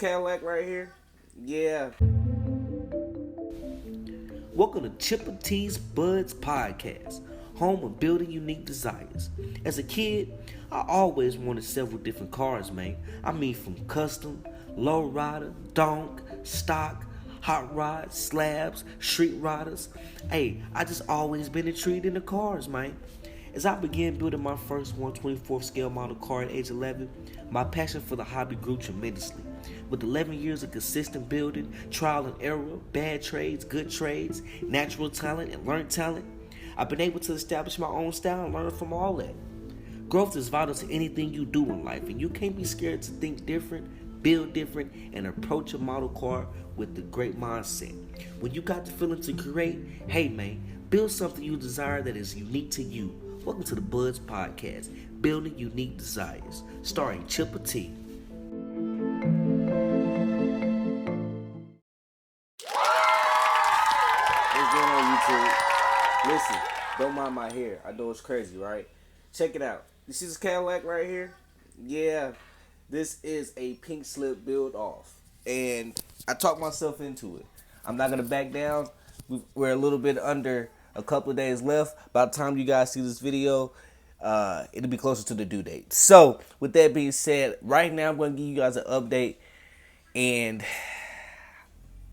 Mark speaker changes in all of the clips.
Speaker 1: Cadillac right here. Yeah.
Speaker 2: Welcome to Chippah Tee's Buds podcast, home of building unique desires. As a kid, I always wanted several different cars, man. I mean, from custom, lowrider, donk, stock, hot rods, slabs, street riders. Hey, I just always been intrigued in the cars, man. As I began building my first 124th scale model car at age 11, my passion for the hobby grew tremendously. With 11 years of consistent building, trial and error, bad trades, good trades, natural talent, and learned talent, I've been able to establish my own style and learn from all that. Growth is vital to anything you do in life, and you can't be scared to think different, build different, and approach a model car with the great mindset. When you got the feeling to create, hey man, build something you desire that is unique to you. Welcome to the Buds Podcast, Building Unique Desires, starring Chippah Tee.
Speaker 1: What's going on, YouTube? Listen, don't mind my hair. I know it's crazy, right? Check it out. You see this Cadillac right here? Yeah. This is a pink slip build off. And I talked myself into it. I'm not going to back down. We're a little bit under a couple of days left. By the time you guys see this video, it'll be closer to the due date. So, with that being said, right now I'm going to give you guys an update. And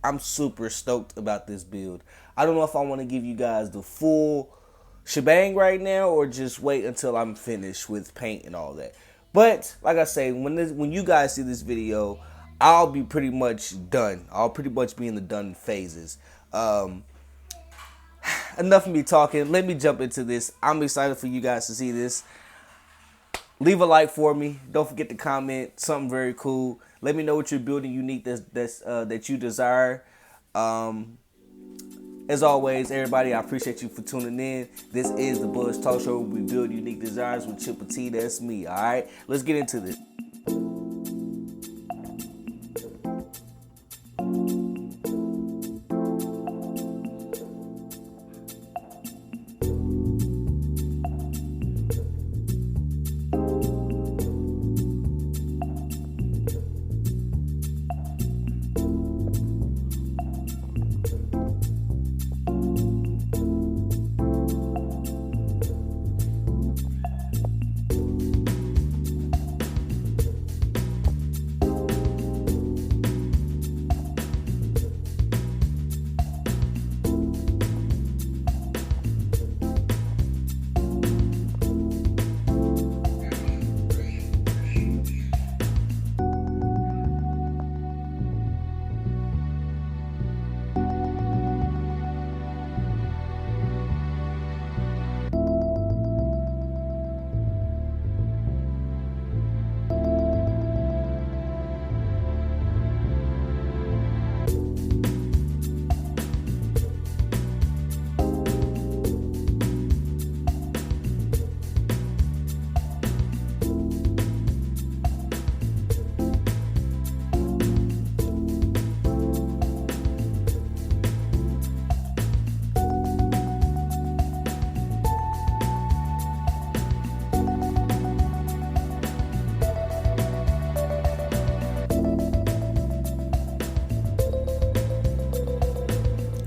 Speaker 1: I'm super stoked about this build. I don't know if I want to give you guys the full shebang right now or just wait until I'm finished with paint and all that. But like I say, when you guys see this video, I'll be pretty much done. I'll pretty much be in the done phases. Enough of me talking. Let me jump into this. I'm excited for you guys to see this. Leave a like for me. Don't forget to comment something very cool. Let me know what you're building unique that you desire. As always, everybody, I appreciate you for tuning in. This is the Buzz Talk Show where we build unique desires with Chippah Tee. That's me, all right? Let's get into this.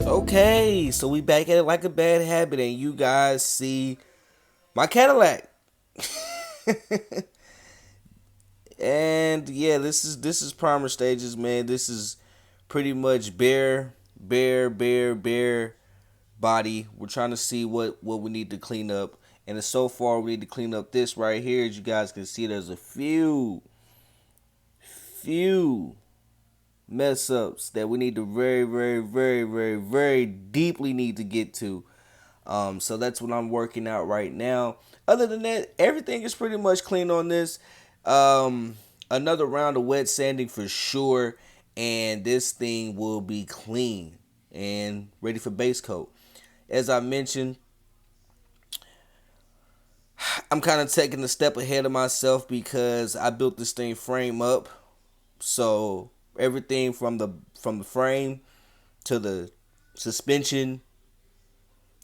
Speaker 1: Okay, so we back at it like a bad habit, and you guys see my Cadillac. And yeah, this is primer stages, man. This is pretty much bare body. We're trying to see what we need to clean up, and so far we need to clean up this right here. As you guys can see, there's a few mess ups that we need to very deeply need to get to. So that's what I'm working out right now. Other than that, everything is pretty much clean on this. Another round of wet sanding for sure, and this thing will be clean and ready for base coat. As I mentioned, I'm kind of taking a step ahead of myself because I built this thing frame up. So everything from the frame to the suspension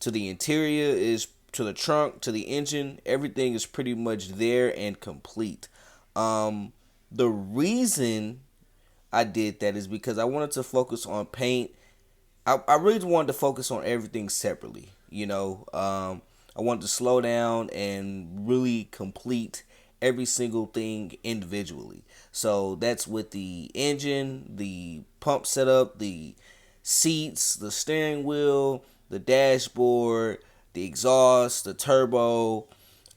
Speaker 1: to the interior is to the trunk to the engine, everything is pretty much there and complete. The reason I did that is because I wanted to focus on paint. I really wanted to focus on everything separately. I wanted to slow down and really complete every single thing individually. So that's with the engine, the pump setup, the seats, the steering wheel, the dashboard, the exhaust, the turbo,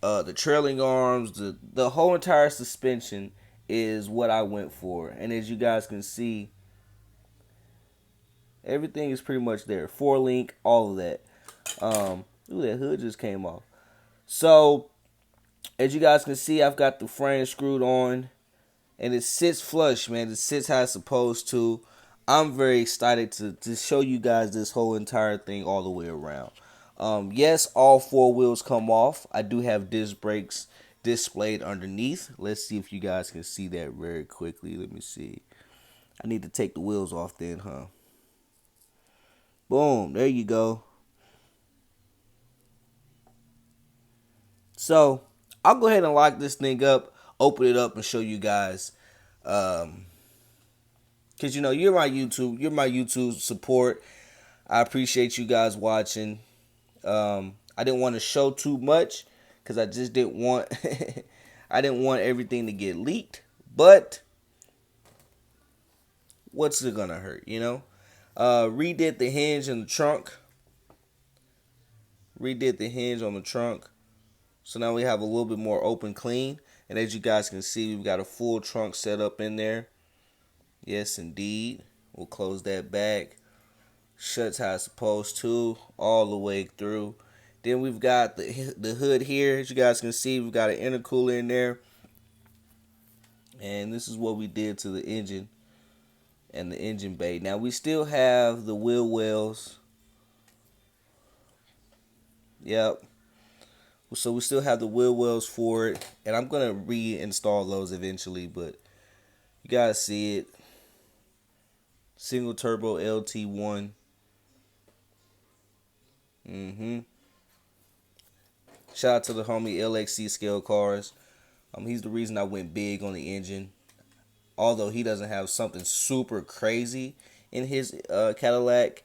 Speaker 1: the trailing arms, the whole entire suspension is what I went for. And as you guys can see, everything is pretty much there. 4 link, all of that. Ooh, that hood just came off. So, as you guys can see, I've got the frame screwed on. And it sits flush, man. It sits how it's supposed to. I'm very excited to show you guys this whole entire thing all the way around. Yes, all 4 wheels come off. I do have disc brakes displayed underneath. Let's see if you guys can see that very quickly. Let me see. I need to take the wheels off then, huh? Boom, there you go. So I'll go ahead and lock this thing up, open it up, and show you guys. Cause you're my YouTube support. I appreciate you guys watching. I didn't want to show too much because I just didn't want I didn't want everything to get leaked. But what's it gonna hurt, you know? Redid the hinge in the trunk. Redid the hinge on the trunk. So now we have a little bit more open clean. And as you guys can see, we've got a full trunk set up in there. Yes, indeed. We'll close that back. Shuts how it's supposed to, all the way through. Then we've got the hood here. As you guys can see, we've got an intercooler in there. And this is what we did to the engine and the engine bay. Now we still have the wheel wells. Yep. So we still have the wheel wells for it. And I'm going to reinstall those eventually. But you guys see it. Single turbo LT1. Shout out to the homie LXC Scale Cars. He's the reason I went big on the engine. Although he doesn't have something super crazy in his Cadillac,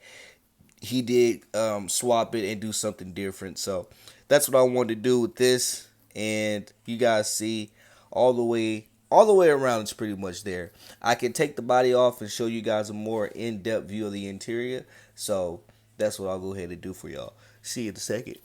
Speaker 1: he did swap it and do something different. So that's what I wanted to do with this. And you guys see all the way around, it's pretty much there. I can take the body off and show you guys a more in-depth view of the interior. So that's what I'll go ahead and do for y'all. See you in a second.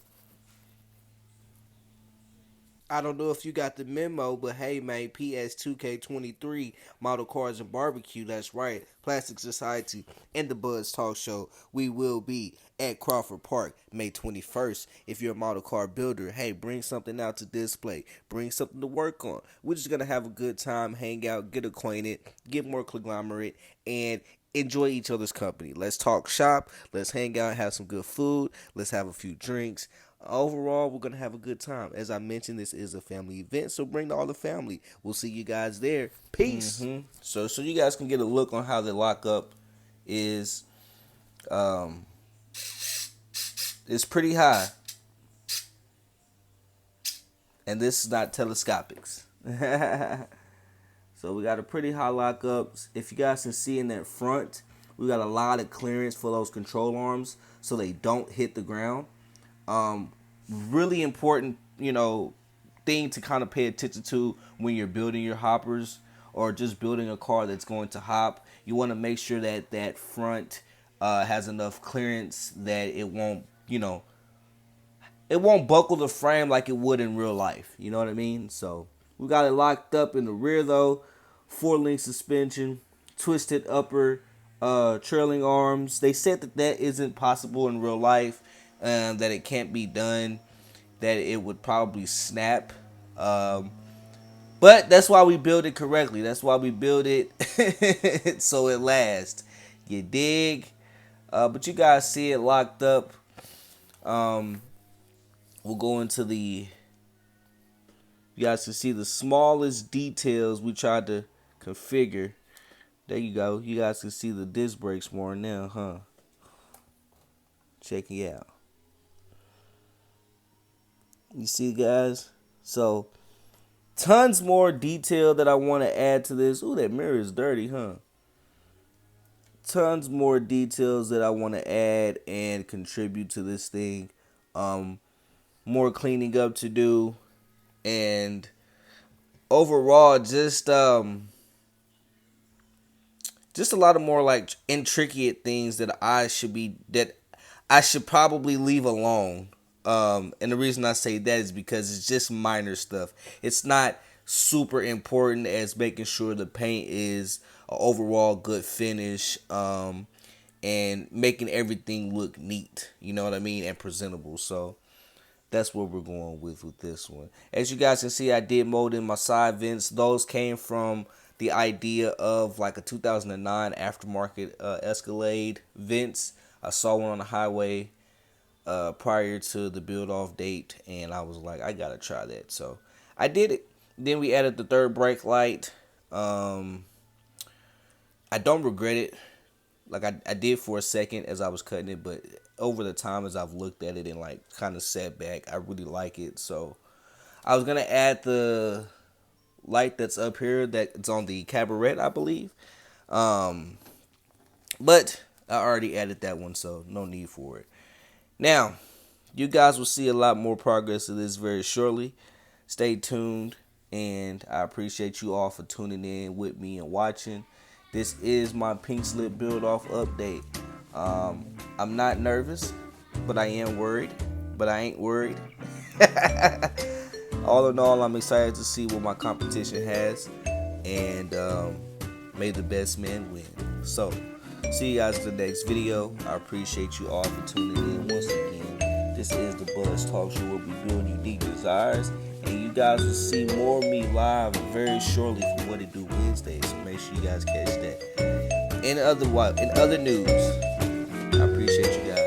Speaker 1: I don't know if you got the memo, but hey, man, PS2K23, Model Cars and Barbecue, that's right, Plastic Society, and the Buzz Talk Show. We will be at Crawford Park May 21st. If you're a model car builder, hey, bring something out to display. Bring something to work on. We're just going to have a good time, hang out, get acquainted, get more conglomerate, and enjoy each other's company. Let's talk shop. Let's hang out, have some good food. Let's have a few drinks. Overall, we're going to have a good time. As I mentioned, this is a family event, so bring all the family. We'll see you guys there. Peace. So you guys can get a look on how the lockup is. It's pretty high. And this is not telescopics. So we got a pretty high lockup. If you guys can see in that front, we got a lot of clearance for those control arms so they don't hit the ground. Really important, thing to kind of pay attention to when you're building your hoppers or just building a car that's going to hop. You want to make sure that that front has enough clearance that it won't buckle the frame like it would in real life. You know what I mean? So we got it locked up in the rear though. 4-link suspension, twisted upper trailing arms. They said that isn't possible in real life, that it can't be done, that it would probably snap. But that's why we build it correctly. That's why we build it so it lasts. You dig? But you guys see it locked up. We'll go into you guys can see the smallest details we tried to configure. There you go. You guys can see the disc brakes more now, huh? Check it out. You see, guys? So, tons more detail that I want to add to this. Ooh, that mirror is dirty, huh? tons more details that I want to add and contribute to this thing. More cleaning up to do, and overall just a lot of more like intricate things that I should probably leave alone. And the reason I say that is because it's just minor stuff. It's not super important as making sure the paint is an overall good finish, and making everything look neat. You know what I mean, and presentable. So that's what we're going with this one. As you guys can see, I did mold in my side vents. Those came from the idea of like a 2009 aftermarket Escalade vents. I saw one on the highway prior to the build off date, and I was like, I gotta try that. So I did it. Then we added the third brake light. I don't regret it. Like I did for a second as I was cutting it, but over the time as I've looked at it and like kind of sat back, I really like it. So I was gonna add the light that's up here that's on the cabaret, I believe. But I already added that one, so no need for it. Now, you guys will see a lot more progress of this very shortly. Stay tuned, and I appreciate you all for tuning in with me and watching. This is my pink slip build off update. I'm not nervous, but I am worried, but I ain't worried. All in all, I'm excited to see what my competition has, and may the best man win. So, see you guys in the next video. I appreciate you all for tuning in once again. This is the Buzz Talk Show where we build unique desires, and you guys will see more of me live very shortly for What It Do Wednesday. So make sure you guys catch that. In other news, I appreciate you guys.